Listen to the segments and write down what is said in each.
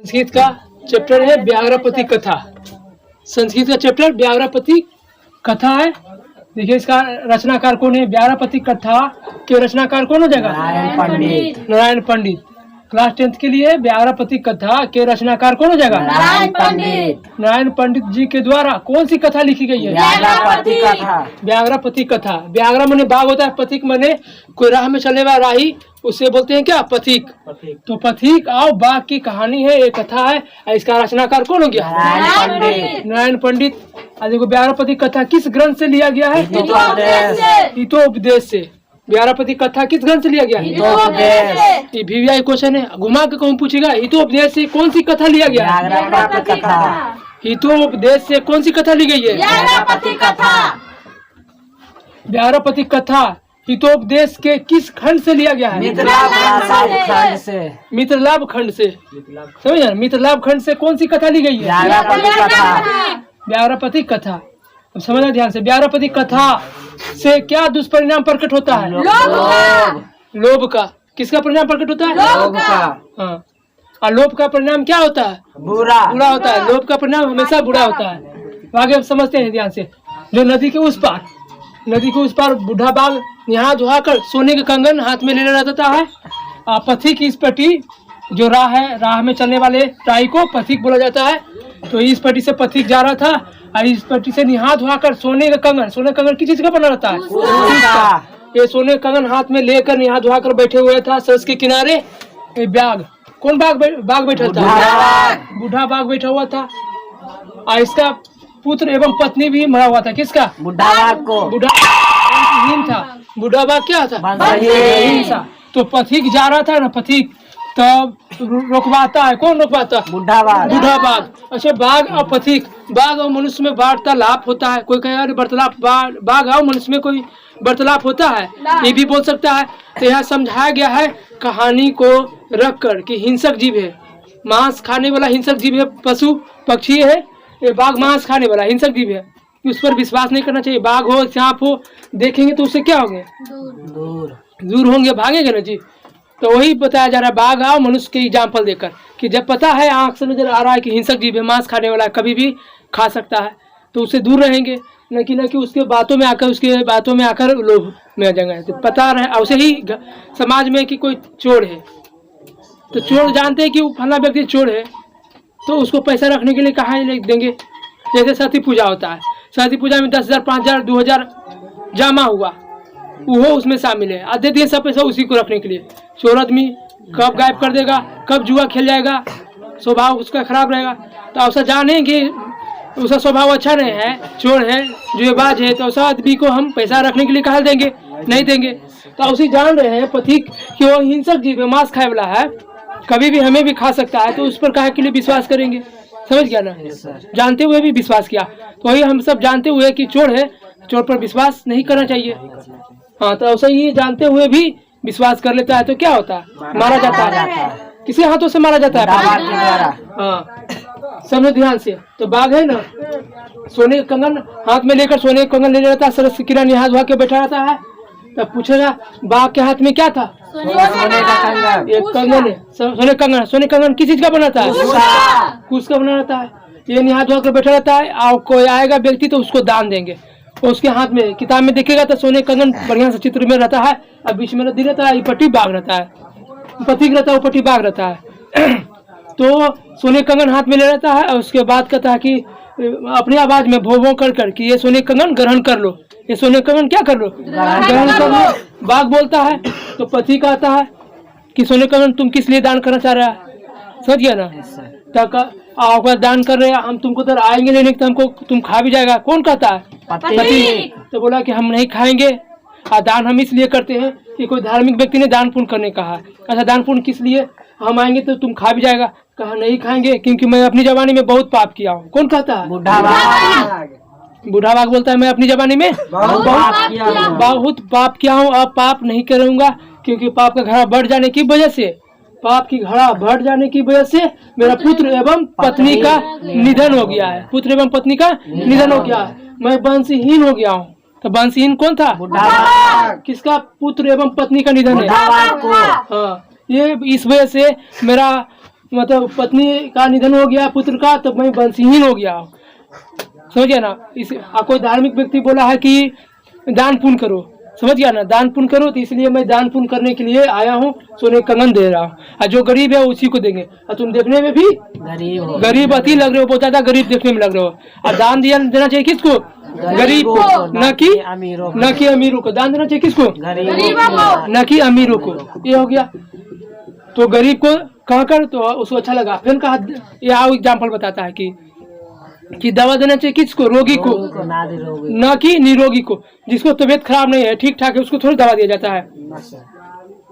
संस्कृत का चैप्टर है व्याघ्रपति कथा। संस्कृत का चैप्टर व्याघ्रपति कथा है। देखिए इसका रचनाकार कौन है। व्याघ्रपति कथा के रचनाकार कौन हो जाएगा? नारायण पंडित। क्लास 10th के लिए व्याघ्रपति कथा के रचनाकार कौन हो जाएगा? नारायण पंडित जी के द्वारा कौन सी कथा लिखी गई है? व्याघ्रपति कथा। व्याघ्र माने बाघ होता है, पथिक माने कोई राह में चलने वाला राही, उसे बोलते हैं क्या? पथिक। तो पथिक और बाघ की कहानी है, एक कथा है। इसका रचनाकार कौन हो गया? नारायण पंडित। देखो व्याघ्रपति कथा किस ग्रंथ से लिया गया है? हितोपदेश से। व्याघ्रपति कथा किस ग्रंथ से लिया गया? ये VVI क्वेश्चन है, घुमा के कौन पूछेगा। हितोपदेश से कौन सी कथा लिया गया? हितोपदेश से कौन सी कथा ली गई है? व्याघ्रपति कथा हितोपदेश के किस खंड से लिया गया है? मित्रलाभ खंड से। समझ? मित्रलाभ खंड से कौन सी कथा ली गई है? व्याघ्रपति कथा। अब समझना ध्यान से। व्याघ्रपति कथा से क्या दुष्परिणाम प्रकट होता है? लोभ का। किसका परिणाम प्रकट होता है? लोभ का। हाँ। और लोभ का परिणाम क्या होता है? बुरा होता है। लोभ का परिणाम हमेशा बुरा होता है। आगे समझते हैं ध्यान से। जो नदी के उस पार बूढ़ा बाघ यहाँ धुआ कर सोने के कंगन हाथ में ले रहता है। पथिक इस पट्टी जो राह है, राह में चलने वाले राही को पथिक बोला जाता है। तो इस पट्टी से पथिक जा रहा था और इस पट्टी से निहा धुआ कर सोने का कंगन किस चीज का बना रहता है? ये सोने का कंगन हाथ में लेकर निहा धुआ कर बैठे हुए था सरस के किनारे। बाघ, कौन बाघ बैठा था? बूढ़ा बाघ बैठा हुआ था। और इसका पुत्र एवं पत्नी भी मरा हुआ था। किसका? बूढ़ा था। बूढ़ा बाघ क्या था? तो पथिक जा रहा था ना, पथिक तब रोकवाता है। कौन रोकवाता? बूढ़ा बाघ। अच्छा, बाघ और पथिक, बाघ और मनुष्य में वार्तालाप होता है। कोई कहेगा वार्तालाप, बाघ और मनुष्य में कोई वार्तालाप होता है, ये भी बोल सकता है। तो यहाँ समझाया गया है कहानी को रख कर कि हिंसक जीव है, मांस खाने वाला हिंसक जीव है, पशु पक्षी है। ये बाघ मांस खाने वाला हिंसक जीव है, उस पर विश्वास नहीं करना चाहिए। बाघ हो, सांप हो, देखेंगे तो उससे क्या होंगे? दूर होंगे, भागेंगे ना जी। तो वही बताया जा रहा है बाघ और मनुष्य के एग्जाम्पल देकर कि जब पता है, आंख से नजर आ रहा है कि हिंसक जीव है, मांस खाने वाला है, कभी भी खा सकता है, तो उससे दूर रहेंगे। न कि उसके बातों में आकर लोभ में आ जाएंगे। तो पता रहे वैसे ही समाज में कि कोई चोर है, तो चोर जानते हैं कि वो फला व्यक्ति चोर है, तो उसको पैसा रखने के लिए कहाँ ले देंगे? जैसे सती पूजा होता है, सती पूजा में 10,000, 5,000, 2,000 जमा हुआ, वो उसमें शामिल है। आधे दिए सब पैसा उसी को रखने के लिए। चोर आदमी कब गायब कर देगा, कब जुआ खेल जाएगा, स्वभाव उसका खराब रहेगा। तो ऐसा जाने कि उसका स्वभाव अच्छा नहीं है, चोर है, जुएबाज है, तो ऐसा आदमी को हम पैसा रखने के लिए कहा देंगे? नहीं देंगे। तो उसी जान रहे हैं पथिक कि वो हिंसक जीव है, मांस खाए वाला है, कभी भी हमें भी खा सकता है, तो उस पर काहे के लिए विश्वास करेंगे? समझ गया ना? जानते हुए भी विश्वास किया। तो वही हम सब जानते हुए कि चोर है, चोर पर विश्वास नहीं करना चाहिए। हाँ, तो ऐसा ही जानते हुए भी विश्वास कर लेता है तो क्या होता है? मारा जाता है। किसी हाथों से मारा जाता है? हाँ, समझो ध्यान से। तो बाघ है ना, सोने का कंगन हाथ में लेकर सोने का कंगन ले रहता है, सरस किरा निहा धुआ के बैठा रहता है। तब पूछेगा बाघ के हाथ में क्या था? सोने का कंगन है। सोने कंगन किस चीज का बनाता है? कुश का बना रहता है। ये निहा धुआ के बैठा रहता है, और कोई आएगा व्यक्ति तो उसको दान देंगे। उसके हाथ में किताब में देखेगा तो सोने कंगन बढ़िया से चित्र में रहता है, और बीच में नदी रहता है, ये पट्टी बाघ रहता है, पथिक रहता है, वो पट्टी बाघ रहता है। तो सोने कंगन हाथ में ले रहता है, और उसके बाद कहता है कि अपनी आवाज में भो भो कर कि ये सोने कंगन ग्रहण कर लो, ये सोने कंगन क्या कर लो? ग्रहण कर लो। बाघ बोलता है तो पथिक आता है कि सोने कंगन तुम किस लिए दान करना चाह रहा है? समझ गया ना? अगर दान कर रहे हैं हम, तुमको तो आएंगे लेने, तो हमको तुम खा भी जाएगा। कौन कहता है? पति। तो बोला कि हम नहीं खाएंगे, दान हम इसलिए करते हैं कि कोई धार्मिक व्यक्ति ने दान पुण्य करने कहा है। अच्छा, दान पुण्य किस लिए? हम आएंगे तो तुम खा भी जाएगा। कहा नहीं खाएंगे, क्योंकि मैं अपनी जवानी में बहुत पाप किया हूँ। कौन कहता है? बूढ़ा बाघ बोलता है मैं अपनी जवानी में बहुत पाप किया हूँ, अब पाप नहीं करूँगा, क्योंकि पाप का घड़ा बढ़ जाने की वजह से, पाप की घड़ा बढ़ जाने की वजह से मेरा पुत्र एवं पत्नी का निधन हो गया है। पुत्र एवं पत्नी का निधन हो गया है, मैं वंशहीन हो गया हूँ। तो वंशहीन कौन था? किसका पुत्र एवं पत्नी का निधन है? हाँ, ये इस वजह से मेरा मतलब पत्नी का निधन हो गया, पुत्र का, तब मैं वंशहीन हो गया। समझ गया ना। इस कोई धार्मिक व्यक्ति बोला है कि दान पुण्य करो, समझ गया ना, दान पुण्य करो, तो इसलिए मैं दान पुण्य करने के लिए आया हूँ, सोने कंगन दे रहा हूँ। और जो गरीब है उसी को देंगे। और तुम देखने में भी गरीब अति लग रहे हो, बहुत ज्यादा गरीब देखने में लग रहे हो। और दान देना चाहिए किसको? गरीब को, न कि अमीरों को। दान देना चाहिए किसको? न कि अमीरों को। ये हो गया। तो गरीब को कहा कर, तो उसको अच्छा लगा। फिर कहा, यहाँ एग्जाम्पल बताता है कि दवा देना चाहिए किसको? रोगी को, न कि निरोगी को। जिसको तबीयत खराब नहीं है, ठीक ठाक है, उसको थोड़ी दवा दिया जाता है,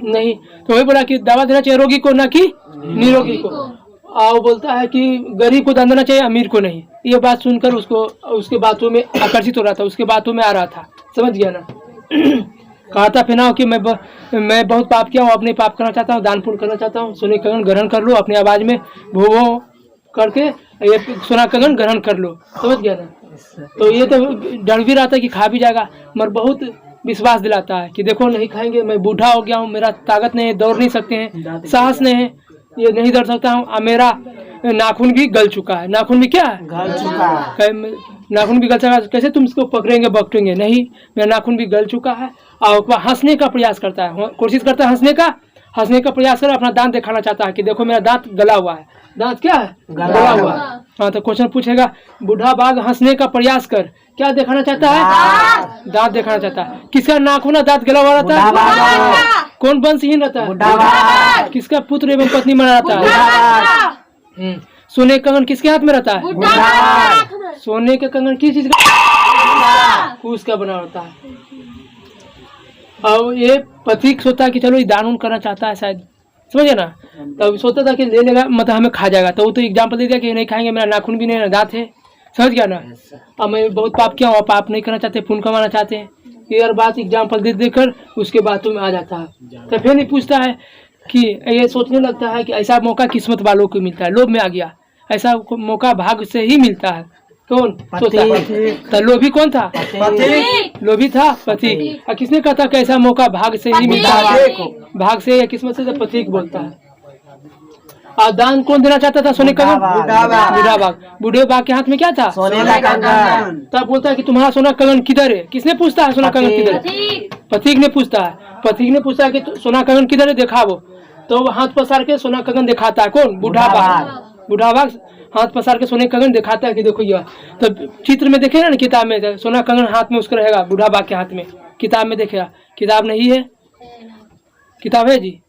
नहीं। तो वही बोला कि दवा देना चाहिए रोगी को, न कि निरोगी को। और बोलता है कि गरीब को दान देना चाहिए, अमीर को नहीं। ये बात सुनकर उसको उसके बातों में आकर्षित हो रहा था, उसके बातों में आ रहा था, समझ गया ना। कहा था फिर कि मैं बहुत पाप किया हूँ, अपने पाप करना चाहता हूँ, दान पुण्य करना चाहता हूँ। सोने कंगन ग्रहण कर लो, अपनी आवाज में भो करके ये सोना कंगन ग्रहण कर लो, समझ गया ना। तो ये तो डर भी रहा था कि खा भी जाएगा, मगर बहुत विश्वास दिलाता है कि देखो नहीं खाएंगे, मैं बूढ़ा हो गया हूँ, मेरा ताकत नहीं है, दौड़ नहीं सकते हैं, साहस नहीं है, ये नहीं दौड़ सकता हूँ। और मेरा नाखून भी गल चुका है। नाखून भी क्या है? गल चुका है। नाखून भी गल चुका है। कैसे तुम इसको पकड़ेंगे बकटेंगे? नहीं, मेरा नाखून भी गल चुका है। और वह हंसने का प्रयास करता है, कोशिश करता है हंसने का प्रयास कर, अपना दांत दिखाना चाहता है कि देखो मेरा दांत गला हुआ है। दांत क्या है? गला हुआ है। हाँ, तो क्वेश्चन पूछेगा, बूढ़ा बाघ हंसने का प्रयास कर, क्या दिखाना चाहता है? दांत दिखाना चाहता है। किसका नाखून दांत गला हुआ रहता है? कौन वंशहीन रहता है? किसका पुत्र एवं पत्नी मरा रहता है? सोने का कंगन किसके हाथ में रहता है? सोने का कंगन किस चीज का? फूस का बना होता है। और ये पथिक सोचता है कि चलो ये दान करना चाहता है शायद, समझे ना। तब सोचता था कि ले लेगा, मतलब हमें खा जाएगा। तो वो तो एग्जाम्पल दे दिया कि नहीं खाएंगे, मेरा नाखून भी नहीं, दांत है, समझ गया ना। अब मैं बहुत पाप किया हूँ, पाप नहीं करना चाहते, पुण्य कमाना चाहते हैं। ये हर बात एग्जाम्पल दे देकर उसके बातों में आ जाता है। तो फिर नहीं पूछता है कि ये सोचने लगता है कि ऐसा मौका किस्मत वालों को मिलता है। लोभ में आ गया, ऐसा मौका भाग्य से ही मिलता है। कौन सोचता है? तो लोभी कौन था? लोभी था पथिक। और किसने कहा था कि ऐसा मौका भाग्य से ही मिलता है? भाग से या किस्मत से, तो पथिक बोलता है। और दान कौन देना चाहता था? सोने का बूढ़ा बाघ। बूढ़े बाघ के हाथ में क्या था? सोने का कंगन। तब बोलता है कि तुम्हारा सोना कंगन किधर है? किसने पूछता है सोना कंगन किधर है? पथिक ने पूछता है। पथिक ने पूछा कि सोना कंगन किधर है, दिखाओ। तो वो हाथ पसार के सोना कंगन दिखाता है। कौन? बूढ़ा बाघ। बूढ़ा बाघ हाथ पसार के सोने कंगन दिखाता है कि देखो यह। तो चित्र में देखेगा ना, किताब में सोना कंगन हाथ में उसका रहेगा, बूढ़ा बाघ के हाथ में। किताब में देखेगा, किताब नहीं है, किताब है जी।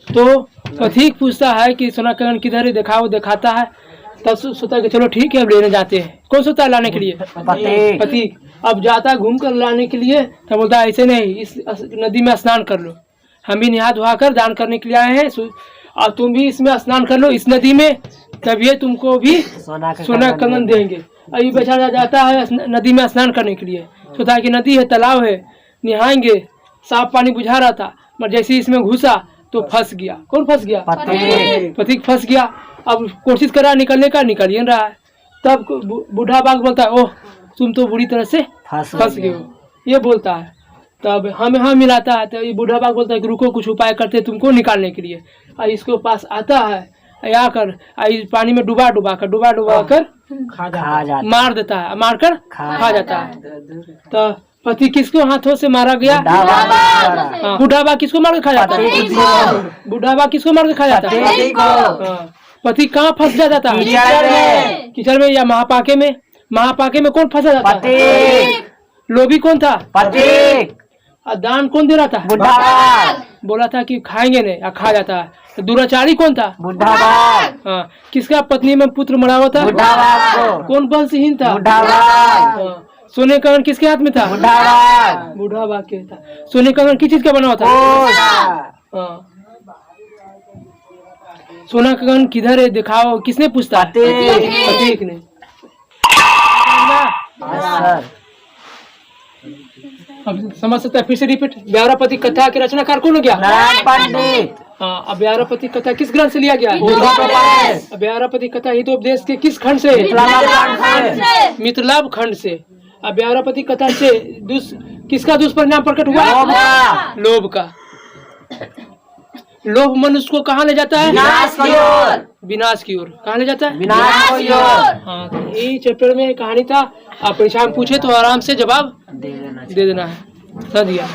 तो पथिक पूछता है कि सोना कंगन किधर है, दिखाओ। दिखाता है। तब सोचता है कि चलो ठीक है, अब लेने जाते हैं। कौन सोचता है लाने के लिए? पथिक। अब जाता है घूम कर लाने के लिए। तब बोलता है ऐसे नहीं, इस नदी में स्नान कर लो, हम भी नहा धोआ कर दान करने के लिए आए हैं, और तुम भी इसमें स्नान कर लो, इस नदी में, तभी तुमको भी सोना कंगन देंगे। अभी बेचारा जाता है नदी में स्नान करने के लिए। सोचा कि नदी है, तालाब है, नहाएंगे, साफ पानी बुझा रहा था, मगर जैसे इसमें घुसा तो फंस गया। कौन फंस गया? पथिक फंस गया। अब कोशिश कर रहा है निकलने का, निकल ही रहा है। तब बूढ़ा बाघ बोलता है, ओह तुम तो बुरी तरह से फंस गए हो, ये बोलता है। तब हमें हाँ मिलाता है। तो ये बूढ़ा बाघ बोलता है कि रुको, कुछ उपाय करते तुमको निकालने के लिए। और इसके पास आता है, आकर पानी में डुबा कर मार देता है, मार कर खा जाता है। तो पति किसको हाथों से मारा गया? बूढ़ा बाघ किसको मार के खा जाता है? बूढ़ा बाघ किसको मार के खा जाता है? पति कहाँ फंस जाता था? कीचड़ में या महापाके में? महापाके में कौन फंसा जाता है? लोभी कौन था? पथिक। दान कौन दे रहा था? बूढ़ा। बोला था कि खाएंगे नहीं, या खा जाता है। तो दुराचारी कौन था? बूढ़ा। हाँ, किसका पत्नी में पुत्र मरा हुआ था? बूढ़ा। कौन वंशहीन था? बूढ़ा। सोने का कंगन किसके हाथ में था? बूढ़ा बाघ के था। सोने का कंगन किस चीज का बना हुआ था? हाँ। सोना का कंगन किधर है, दिखाओ। किसने पूछता? पथिक ने। अब समझ सकता है, फिर से रिपीट। ब्याहरापति कथा के रचनाकार कौन हो गया? पंडित। हाँ, अब ब्याहरापति कथा किस ग्रंथ से लिया गया? ब्याहरापति कथा हितोपदेश के किस खंड से? मिथिलाभ खंड से। अब ब्याहरापति कथा से किसका दुष्परिणाम प्रकट हुआ? लोभ का। लोभ मनुष्य को कहाँ ले जाता है? विनाश की ओर। विनाश की ओर। कहाँ ले जाता है? विनाश की ओर। हाँ, तो यही चैप्टर में कहानी था। आप परीक्षा में पूछे तो आराम से जवाब दे देना है। दिया।